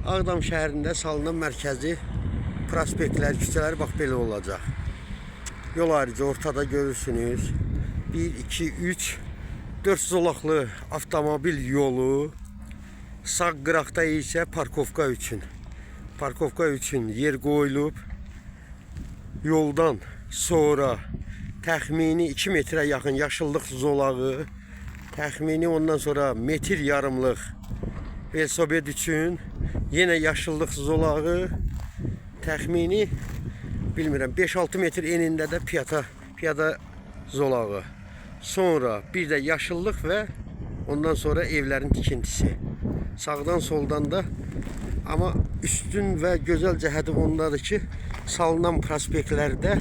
Ağdam şəhərində salınan mərkəzi prospektlər, küçələr bax belə olacaq. Yol ayrıcı ortada görürsünüz. 1, 2, 3, 4 zolaqlı avtomobil yolu. Sağ qıraqda isə parkovka üçün. Parkovka üçün yer qoyulub. Yoldan sonra təxmini 2 metrə yaxın yaşıllıq zolağı, təxmini ondan sonra metr yarımlıq velosiped üçün yenə yaşıllıq zolağı, təxmini bilmirəm 5-6 metr enində də piyada zolağı. Sonra bir də yaşıllıq və ondan sonra evlərin tikintisi. Sağdan soldan da, amma üstün və gözəl cəhəti ondadır ki, salınan prospektlərdə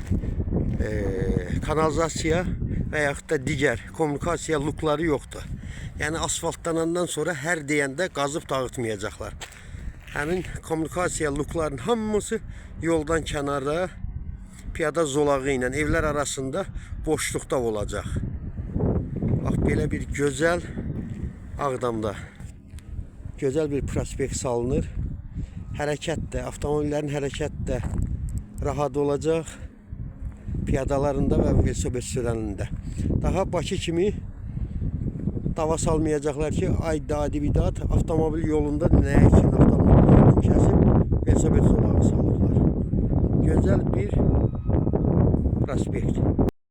kanalizasiya və yaxud da digər kommunikasiya lukları yoxdur. Yəni asfaltlanandan sonra hər deyəndə qazıb dağıtmayacaqlar. Həmin kommunikasiya lukların hamısı yoldan kənarda piyada zolağı ilə evlər arasında boşluqda olacaq. Bax belə bir gözəl Ağdamda gözəl bir prospekt salınır. Hərəkət də, avtomobillərin hərəkət də rahat olacaq. Piyadalarında və velosiped sürənində. Daha Bakı kimi dava salmayacaqlar ki, ay dadi bidat avtomobil yolunda nə üçün avtomobil yolunu kəsib velosiped zolağı salıblar. Gözəl bir prospekt.